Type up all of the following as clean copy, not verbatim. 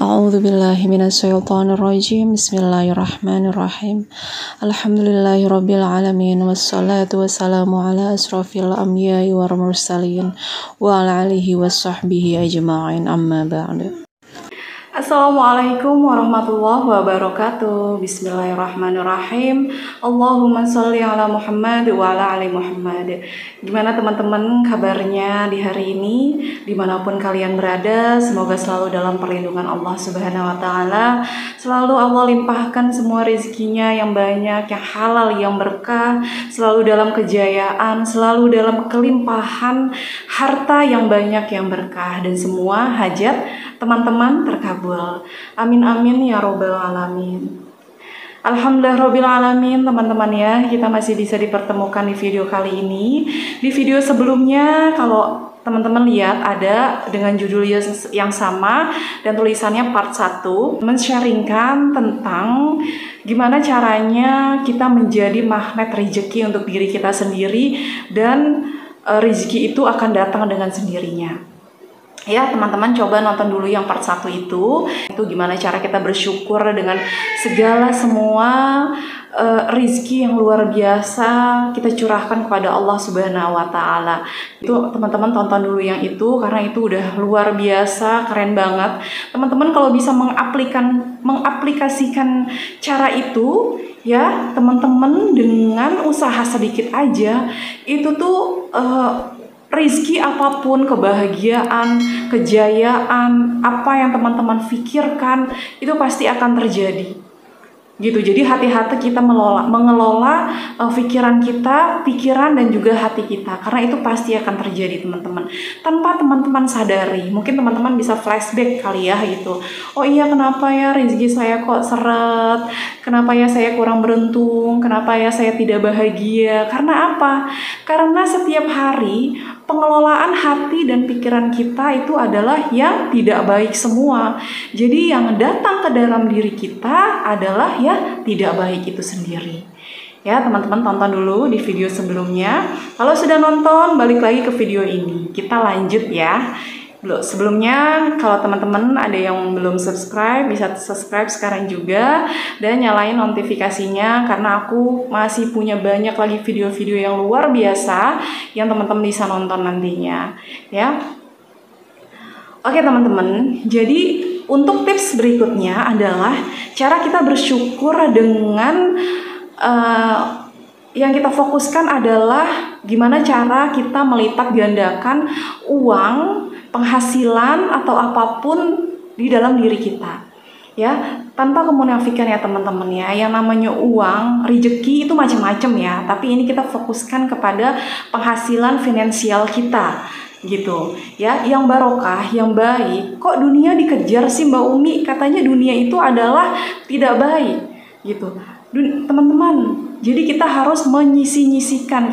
A'udzu billahi minasyaitonir rajim. Bismillahirrahmanirrahim. Alhamdulillahirabbil alamin wassalatu wassalamu ala asrofil anbiya'i wal mursalin wa ala alihi washabbihi ajma'in. Amma ba'du. Assalamualaikum warahmatullahi wabarakatuh. Bismillahirrahmanirrahim. Allahumma sholli ala Muhammad wa ala ali Muhammad. Gimana teman-teman kabarnya di hari ini? Dimanapun kalian berada, semoga selalu dalam perlindungan Allah Subhanahu wa ta'ala. Selalu Allah limpahkan semua rezekinya yang banyak, yang halal, yang berkah. Selalu dalam kejayaan, selalu dalam kelimpahan harta yang banyak, yang berkah. Dan semua hajat teman-teman terkabul. Amin amin ya robbal alamin. Alhamdulillah robbil alamin teman-teman ya. Kita masih bisa dipertemukan di video kali ini. Di video sebelumnya kalau teman-teman lihat ada dengan judul yang sama dan tulisannya part 1, men-sharingkan tentang gimana caranya kita menjadi magnet rezeki untuk diri kita sendiri dan rezeki itu akan datang dengan sendirinya. Ya teman-teman, coba nonton dulu yang part 1 itu gimana cara kita bersyukur dengan segala semua rizki yang luar biasa kita curahkan kepada Allah Subhanahu wa ta'ala. Itu teman-teman tonton dulu yang itu, karena itu udah luar biasa, keren banget. Teman-teman kalau bisa mengaplikasikan cara itu ya teman-teman, dengan usaha sedikit aja itu tuh rizki apapun, kebahagiaan, kejayaan, apa yang teman-teman pikirkan itu pasti akan terjadi gitu. Jadi hati-hati kita mengelola pikiran kita, pikiran dan juga hati kita, karena itu pasti akan terjadi teman-teman tanpa teman-teman sadari. Mungkin teman-teman bisa flashback kali ya gitu, oh iya kenapa ya rezeki saya kok seret, kenapa ya saya kurang beruntung, kenapa ya saya tidak bahagia. Karena apa? Karena setiap hari pengelolaan hati dan pikiran kita itu adalah yang tidak baik semua. Jadi yang datang ke dalam diri kita adalah ya tidak baik itu sendiri. Ya teman-teman, tonton dulu di video sebelumnya. Kalau sudah nonton, balik lagi ke video ini. Kita lanjut ya. Sebelumnya kalau teman-teman ada yang belum subscribe, bisa subscribe sekarang juga dan nyalain notifikasinya, karena aku masih punya banyak lagi video-video yang luar biasa yang teman-teman bisa nonton nantinya ya. Oke teman-teman, jadi untuk tips berikutnya adalah cara kita bersyukur dengan yang kita fokuskan adalah gimana cara kita melipat gandakan uang, penghasilan atau apapun di dalam diri kita ya, tanpa kemunafikan ya teman-teman ya. Yang namanya uang, rezeki itu macam-macam ya, tapi ini kita fokuskan kepada penghasilan finansial kita gitu ya, yang barokah, yang baik. Kok dunia dikejar sih Mbak Umi? Katanya dunia itu adalah tidak baik gitu teman-teman. Jadi kita harus menyisi-nyisikan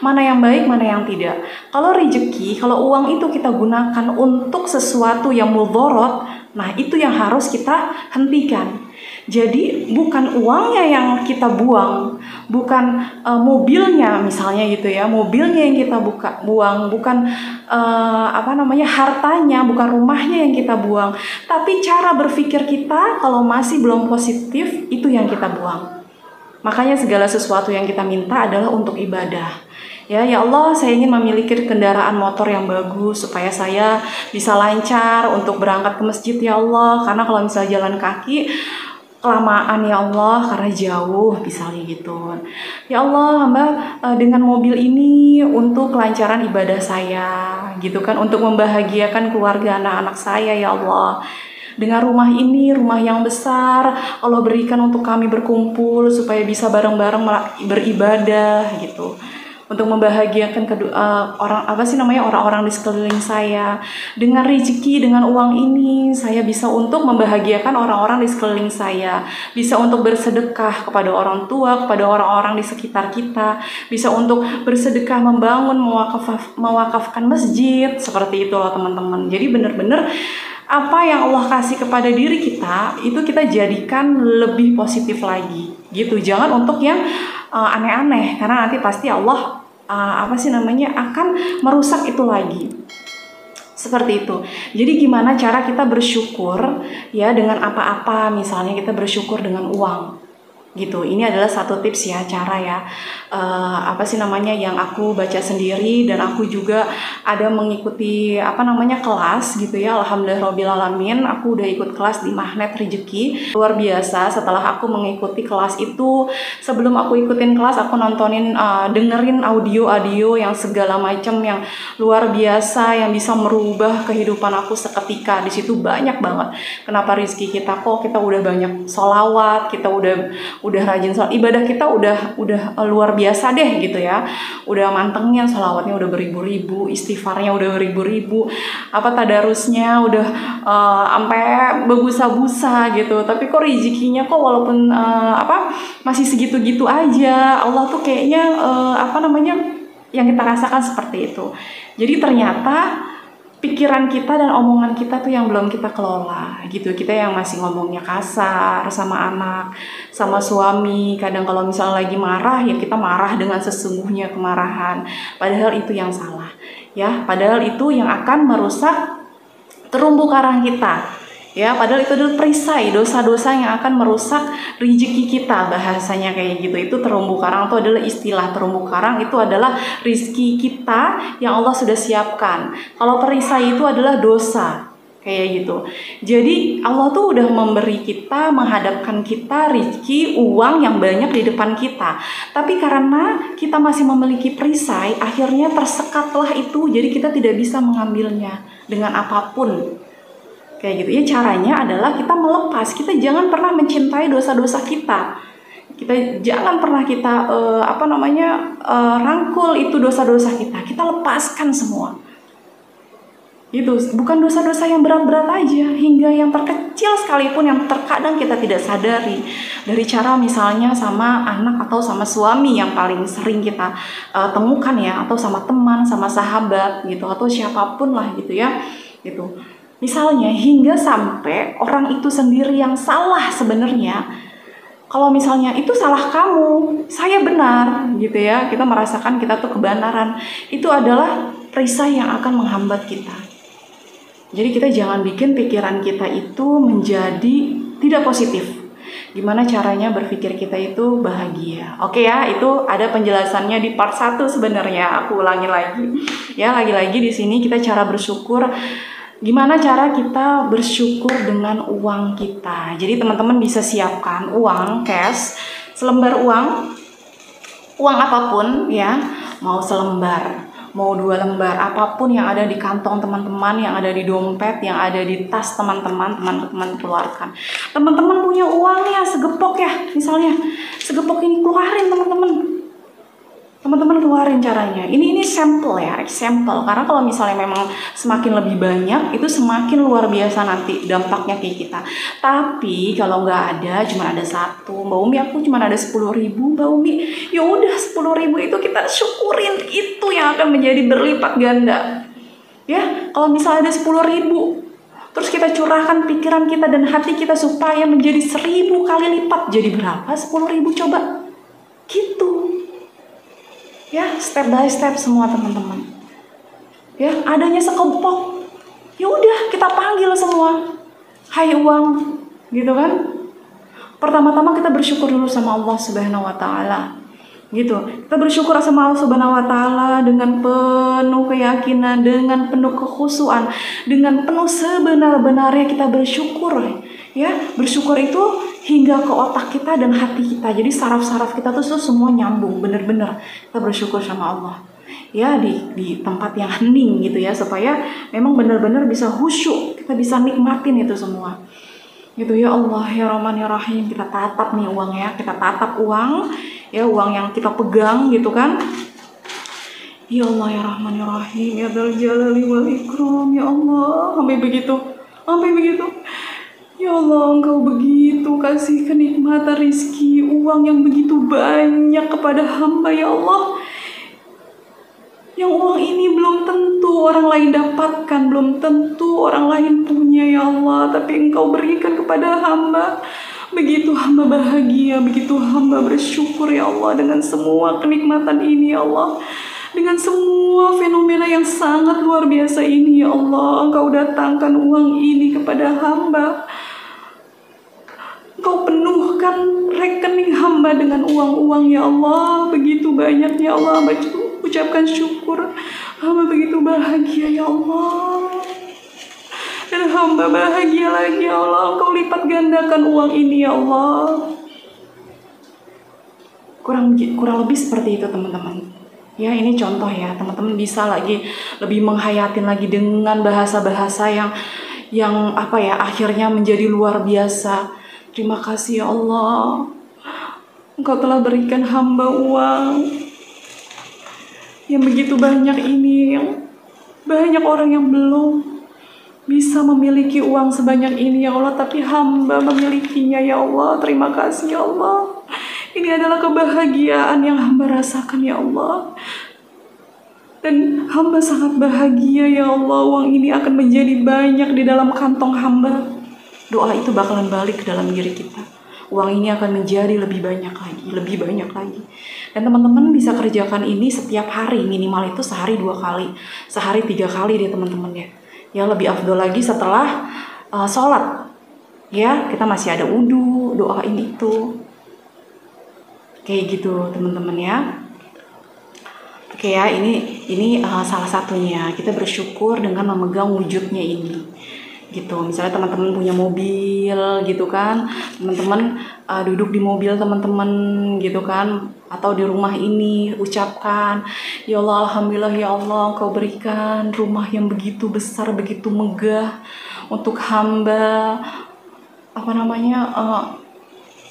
mana yang baik, mana yang tidak. Kalau rezeki, kalau uang itu kita gunakan untuk sesuatu yang mudorot, nah itu yang harus kita hentikan. Jadi bukan uangnya yang kita buang, bukan mobilnya misalnya gitu ya, mobilnya yang kita buang, bukan hartanya, bukan rumahnya yang kita buang, tapi cara berpikir kita kalau masih belum positif itu yang kita buang. Makanya segala sesuatu yang kita minta adalah untuk ibadah. Ya Allah, saya ingin memiliki kendaraan motor yang bagus supaya saya bisa lancar untuk berangkat ke masjid ya Allah. Karena kalau misalnya jalan kaki kelamaan ya Allah, karena jauh misalnya gitu. Ya Allah, hamba dengan mobil ini untuk kelancaran ibadah saya gitu kan, untuk membahagiakan keluarga anak-anak saya ya Allah. Dengan rumah ini, rumah yang besar, Allah berikan untuk kami berkumpul supaya bisa bareng-bareng beribadah gitu, untuk membahagiakan orang-orang di sekeliling saya. Dengan rezeki, dengan uang ini saya bisa untuk membahagiakan orang-orang di sekeliling saya, bisa untuk bersedekah kepada orang tua, kepada orang-orang di sekitar kita, bisa untuk bersedekah membangun, mewakafkan masjid, seperti itu loh teman-teman. Jadi benar-benar apa yang Allah kasih kepada diri kita itu kita jadikan lebih positif lagi gitu. Jangan untuk yang aneh-aneh, karena nanti pasti Allah akan merusak itu lagi. Seperti itu. Jadi gimana cara kita bersyukur ya dengan apa-apa, misalnya kita bersyukur dengan uang gitu. Ini adalah satu tips ya, cara ya yang aku baca sendiri, dan aku juga ada mengikuti kelas gitu ya. Alhamdulillahirobbilalamin, aku udah ikut kelas di Magnet Rezeki. Luar biasa, setelah aku mengikuti kelas itu, sebelum aku ikutin kelas aku nontonin dengerin audio yang segala macam yang luar biasa, yang bisa merubah kehidupan aku seketika. Di situ banyak banget kenapa rezeki kita kok kita udah banyak sholawat, kita udah rajin sholat, ibadah kita udah luar biasa deh gitu ya, udah mantengnya sholawatnya udah beribu-ribu, istighfarnya udah beribu-ribu, tadarusnya udah sampai berbusa-busa gitu. Tapi kok rezekinya kok walaupun masih segitu-gitu aja. Allah tuh kayaknya yang kita rasakan seperti itu. Jadi ternyata pikiran kita dan omongan kita tuh yang belum kita kelola gitu. Kita yang masih ngomongnya kasar sama anak, sama suami. Kadang kalau misalnya lagi marah ya kita marah dengan sesungguhnya kemarahan. Padahal itu yang salah ya. Padahal itu yang akan merusak terumbu karang kita. Ya, padahal itu adalah perisai, dosa-dosa yang akan merusak rezeki kita, bahasanya kayak gitu. Itu terumbu karang, itu adalah istilah terumbu karang, itu adalah rezeki kita yang Allah sudah siapkan. Kalau perisai itu adalah dosa, kayak gitu. Jadi Allah tuh udah memberi kita, menghadapkan kita rezeki, uang yang banyak di depan kita. Tapi karena kita masih memiliki perisai, akhirnya tersekatlah itu, jadi kita tidak bisa mengambilnya dengan apapun. Kayak gitu ya. Caranya adalah kita melepas. Kita jangan pernah mencintai dosa-dosa kita. Kita jangan pernah kita rangkul itu dosa-dosa kita. Kita lepaskan semua. Itu bukan dosa-dosa yang berat-berat aja, hingga yang terkecil sekalipun yang terkadang kita tidak sadari. Dari cara misalnya sama anak atau sama suami yang paling sering kita temukan ya, atau sama teman, sama sahabat gitu, atau siapapun lah gitu ya. Gitu. Misalnya hingga sampai orang itu sendiri yang salah sebenarnya. Kalau misalnya itu salah kamu, saya benar gitu ya. Kita merasakan kita tuh kebenaran. Itu adalah perisai yang akan menghambat kita. Jadi kita jangan bikin pikiran kita itu menjadi tidak positif. Gimana caranya berpikir kita itu bahagia. Oke ya, itu ada penjelasannya di part 1 sebenarnya. Aku ulangi lagi. Ya, lagi-lagi di sini kita cara bersyukur. Gimana cara kita bersyukur dengan uang kita. Jadi teman-teman bisa siapkan uang, cash, selembar uang apapun ya, mau selembar, mau 2 lembar, apapun yang ada di kantong teman-teman, yang ada di dompet, yang ada di tas teman-teman keluarkan. Teman-teman punya uangnya segepok ya, misalnya segepok ini keluarin teman-teman keluarin caranya. Ini sampel ya, example. Karena kalau misalnya memang semakin lebih banyak, itu semakin luar biasa nanti dampaknya kayak kita. Tapi kalau nggak ada, cuma ada 1, Mbak Umi aku cuma ada 10.000, Mbak Umi. Ya udah 10.000 itu kita syukurin, itu yang akan menjadi berlipat ganda. Ya, kalau misalnya ada 10.000, terus kita curahkan pikiran kita dan hati kita supaya menjadi 1.000 kali lipat, jadi berapa 10.000 coba? Gitu. Ya, step by step semua teman-teman. Ya, adanya sekepok. Ya udah, kita panggil semua. Hai uang, gitu kan? Pertama-tama kita bersyukur dulu sama Allah Subhanahu wa taala. Gitu. Kita bersyukur sama Allah Subhanahu wa taala dengan penuh keyakinan, dengan penuh kekhusyuan, dengan penuh sebenar-benarnya kita bersyukur. Ya, bersyukur itu hingga ke otak kita dan hati kita. Jadi saraf-saraf kita tuh semua nyambung, bener-bener kita bersyukur sama Allah. Ya, di tempat yang hening gitu ya, supaya memang benar-benar bisa khusyuk, kita bisa nikmatin itu semua. Gitu ya Allah, ya Rahman ya Rahim, kita tatap nih uang ya, kita tatap uang, ya uang yang kita pegang gitu kan. Ya Allah ya Rahman ya Rahim, ya Dzal Jalali wal Ikram, ya Allah, sampai begitu. Ya Allah, Engkau begitu kasih kenikmatan rizki, uang yang begitu banyak kepada hamba ya Allah. Yang uang ini belum tentu orang lain dapatkan, belum tentu orang lain punya ya Allah, tapi Engkau berikan kepada hamba. Begitu hamba bahagia, begitu hamba bersyukur ya Allah dengan semua kenikmatan ini ya Allah. Dengan semua fenomena yang sangat luar biasa ini, ya Allah, Engkau datangkan uang ini kepada hamba. Engkau penuhkan rekening hamba dengan uang-uang, ya Allah. Begitu banyak, ya Allah. Hamba ucapkan syukur. Hamba begitu bahagia, ya Allah. Dan hamba bahagia lagi, ya Allah. Engkau lipat gandakan uang ini, ya Allah. Kurang lebih seperti itu, teman-teman. Ya, ini contoh ya. Teman-teman bisa lagi lebih menghayatin lagi dengan bahasa-bahasa yang apa ya, akhirnya menjadi luar biasa. Terima kasih, ya Allah. Engkau telah berikan hamba uang yang begitu banyak ini, yang banyak orang yang belum bisa memiliki uang sebanyak ini, ya Allah, tapi hamba memilikinya, ya Allah. Terima kasih, ya Allah. Ini adalah kebahagiaan yang hamba rasakan, ya Allah. Dan hamba sangat bahagia, ya Allah. Uang ini akan menjadi banyak di dalam kantong hamba. Doa itu bakalan balik ke dalam diri kita. Uang ini akan menjadi lebih banyak lagi, lebih banyak lagi. Dan teman-teman bisa kerjakan ini setiap hari, minimal itu sehari 2 kali, sehari 3 kali deh teman-teman ya. Ya lebih afdol lagi setelah sholat. Ya, kita masih ada wudu, doain itu. Kayak gitu teman-teman ya. Oke ya, ini salah satunya. Kita bersyukur dengan memegang wujudnya ini. Gitu, misalnya teman-teman punya mobil gitu kan, teman-teman duduk di mobil teman-teman gitu kan, atau di rumah ini ucapkan, ya Allah, alhamdulillah ya Allah, Engkau berikan rumah yang begitu besar, begitu megah untuk hamba,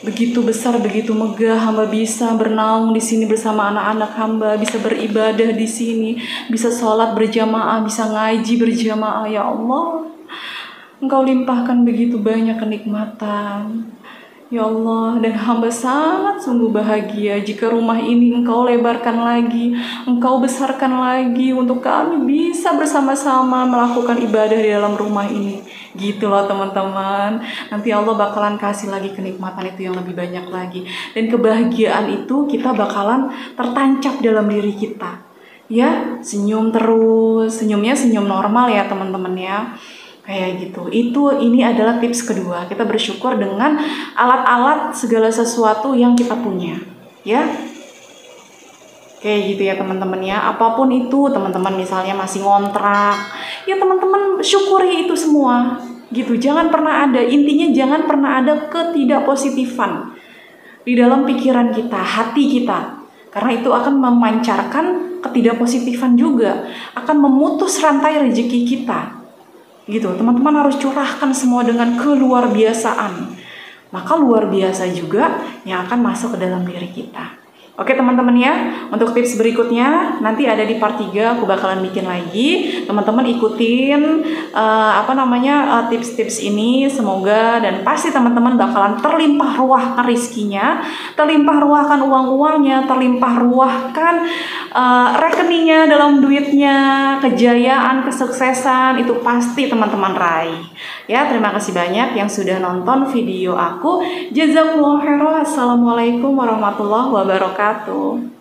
begitu besar, begitu megah, hamba bisa bernaung di sini bersama anak-anak hamba, bisa beribadah di sini, bisa sholat berjamaah, bisa ngaji berjamaah, ya Allah. Engkau limpahkan begitu banyak kenikmatan, ya Allah, dan hamba sangat sungguh bahagia jika rumah ini Engkau lebarkan lagi, Engkau besarkan lagi untuk kami bisa bersama-sama melakukan ibadah di dalam rumah ini. Gitu loh teman-teman. Nanti Allah bakalan kasih lagi kenikmatan itu yang lebih banyak lagi, dan kebahagiaan itu kita bakalan tertancap dalam diri kita. Ya, senyum terus, senyumnya senyum normal ya teman-teman ya. Kayak gitu. Ini adalah tips kedua. Kita bersyukur dengan alat-alat segala sesuatu yang kita punya. Ya. Kayak gitu ya teman-teman ya. Apapun itu, teman-teman misalnya masih ngontrak, ya teman-teman syukuri itu semua. Gitu. Jangan pernah ada, intinya jangan pernah ada ketidakpositifan di dalam pikiran kita, hati kita. Karena itu akan memancarkan ketidakpositifan juga, akan memutus rantai rezeki kita. Gitu, teman-teman harus curahkan semua dengan keluar biasaan. Maka luar biasa juga yang akan masuk ke dalam diri kita. Oke teman-teman ya, untuk tips berikutnya nanti ada di part 3 aku bakalan bikin lagi. Teman-teman ikutin tips-tips ini, semoga dan pasti teman-teman bakalan terlimpah ruahkan rizkinya, terlimpah ruahkan uang-uangnya, terlimpah ruahkan rekeningnya dalam duitnya, kejayaan, kesuksesan itu pasti teman-teman raih. Ya, terima kasih banyak yang sudah nonton video aku. Jazakumullah khairan. Assalamualaikum warahmatullahi wabarakatuh.